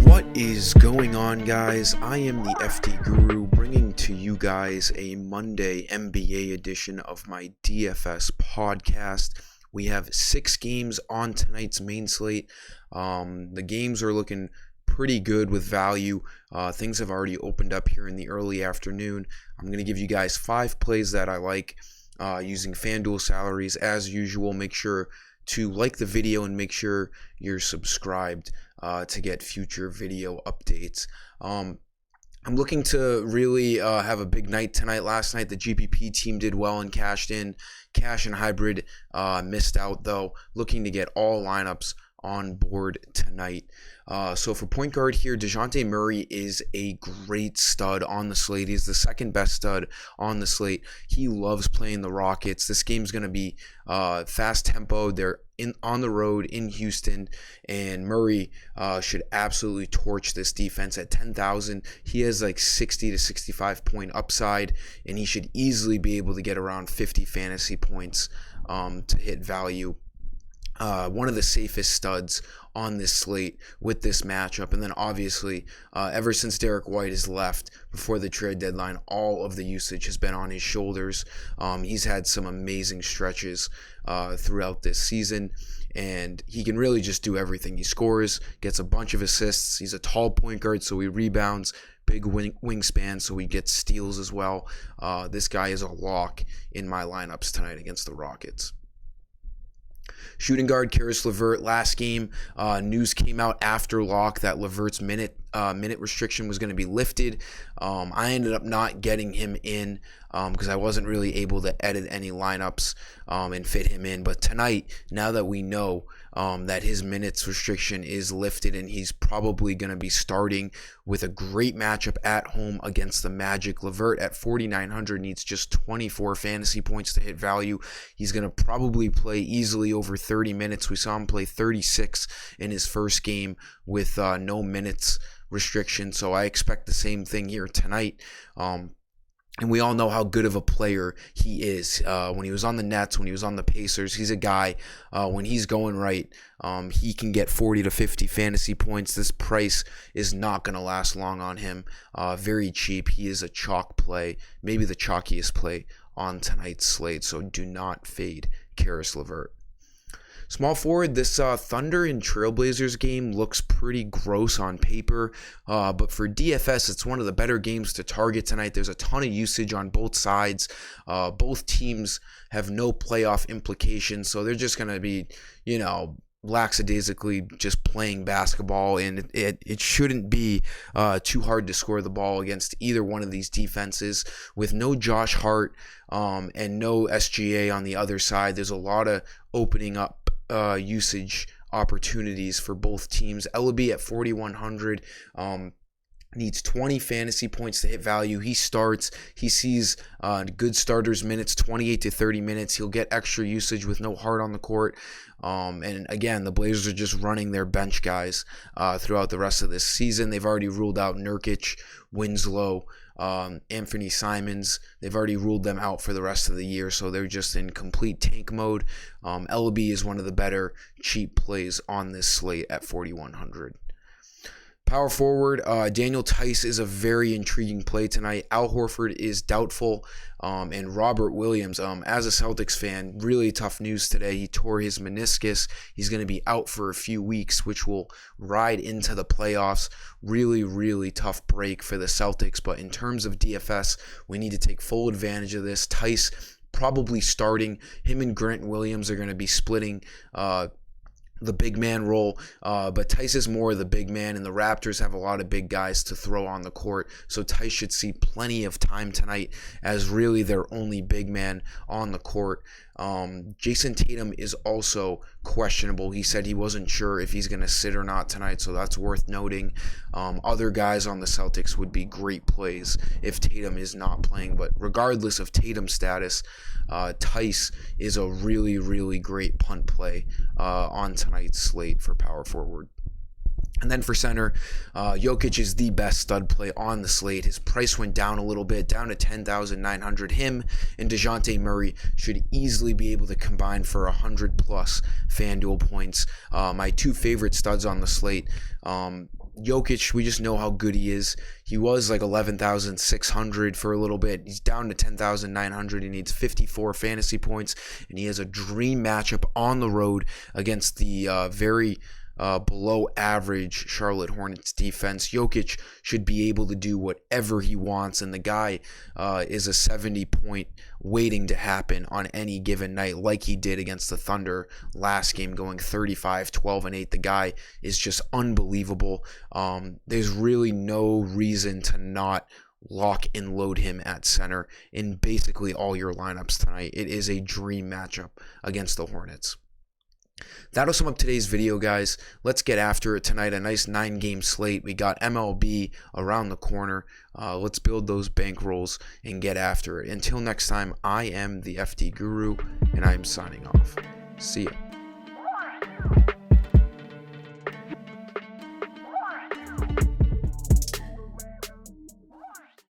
What is going on, guys? I am the FD Guru, bringing to you guys a Monday NBA edition of my DFS podcast. We have 6 games on tonight's main slate. The games are looking pretty good with value. Things have already opened up here in the early afternoon. I'm going to give you guys 5 plays that I like using FanDuel salaries as usual. Make sure to like the video and make sure you're subscribed to get future video updates. I'm looking to really have a big night tonight. Last night, the GPP team did well and cashed in. Cash and hybrid missed out, though. Looking to get all lineups on board tonight. So for point guard here, DeJounte Murray is a great stud on the slate. He's the second best stud on the slate. He loves playing the Rockets. This game's going to be fast tempo. They're on the road in Houston, and Murray should absolutely torch this defense at 10,000. He has like 60 to 65 point upside, and he should easily be able to get around 50 fantasy points to hit value. One of the safest studs on this slate with this matchup. And then obviously, ever since Derek White has left before the trade deadline, all of the usage has been on his shoulders. He's had some amazing stretches throughout this season, and he can really just do everything. He scores, gets a bunch of assists. He's a tall point guard, so he rebounds. Big wingspan, so he gets steals as well. This guy is a lock in my lineups tonight against the Rockets. Shooting guard Caris LeVert. Last game, news came out after lock that LeVert's minute restriction was going to be lifted. I ended up not getting him in because I wasn't really able to edit any lineups and fit him in. But tonight, now that we know that his minutes restriction is lifted and he's probably going to be starting with a great matchup at home against the Magic, LeVert at 4,900 needs just 24 fantasy points to hit value. He's going to probably play easily over 30 minutes. We saw him play 36 in his first game with no minutes restriction, so I expect the same thing here tonight. And we all know how good of a player he is. When he was on the Nets, when he was on the Pacers, he's a guy, when he's going right, he can get 40 to 50 fantasy points. This price is not going to last long on him. Very cheap. He is a chalk play, maybe the chalkiest play on tonight's slate, so do not fade Caris LeVert. Small forward, this Thunder and Trailblazers game looks pretty gross on paper, but for DFS, it's one of the better games to target tonight. There's a ton of usage on both sides. Both teams have no playoff implications, so they're just going to be, lackadaisically just playing basketball, and it shouldn't be too hard to score the ball against either one of these defenses. With no Josh Hart and no SGA on the other side, there's a lot of opening up usage opportunities for both teams. Ellaby at 4,100 needs 20 fantasy points to hit value. He starts. He sees good starters minutes, 28 to 30 minutes. He'll get extra usage with no Hart on the court. And again, the Blazers are just running their bench guys throughout the rest of this season. They've already ruled out Nurkic, Winslow, Anthony Simons. They've already ruled them out for the rest of the year, so they're just in complete tank mode. Ellaby is one of the better cheap plays on this slate at 4,100. Power forward, Daniel Theis is a very intriguing play tonight. Al Horford is doubtful, and Robert Williams, as a Celtics fan, really tough news today. He tore his meniscus. He's going to be out for a few weeks, which will ride into the playoffs. Really, really tough break for the Celtics, but in terms of DFS, we need to take full advantage of this. Theis probably starting. Him and Grant Williams are going to be splitting the big man role, but Theis is more the big man, and the Raptors have a lot of big guys to throw on the court, so Theis should see plenty of time tonight as really their only big man on the court. Jason Tatum is also questionable. He said he wasn't sure if he's going to sit or not tonight, so that's worth noting. Other guys on the Celtics would be great plays if Tatum is not playing, but regardless of Tatum's status, Theis is a really, really great punt play on tonight's slate for power forward. And then for center, Jokic is the best stud play on the slate. His price went down a little bit, down to $10,900. Him and DeJounte Murray should easily be able to combine for 100 plus FanDuel points. My two favorite studs on the slate. Jokic, we just know how good he is. He was like 11,600 for a little bit. He's down to 10,900. He needs 54 fantasy points, and he has a dream matchup on the road against the very below average Charlotte Hornets defense. Jokic should be able to do whatever he wants, and the guy is a 70-point waiting to happen on any given night, like he did against the Thunder last game, going 35, 12, and 8. The guy is just unbelievable. There's really no reason to not lock and load him at center in basically all your lineups tonight. It is a dream matchup against the Hornets. That'll sum up today's video, guys. Let's get after it tonight. A nice 9-game slate. We got MLB around the corner. Let's build those bankrolls and get after it. Until next time, I am the FT Guru, and I am signing off. See ya.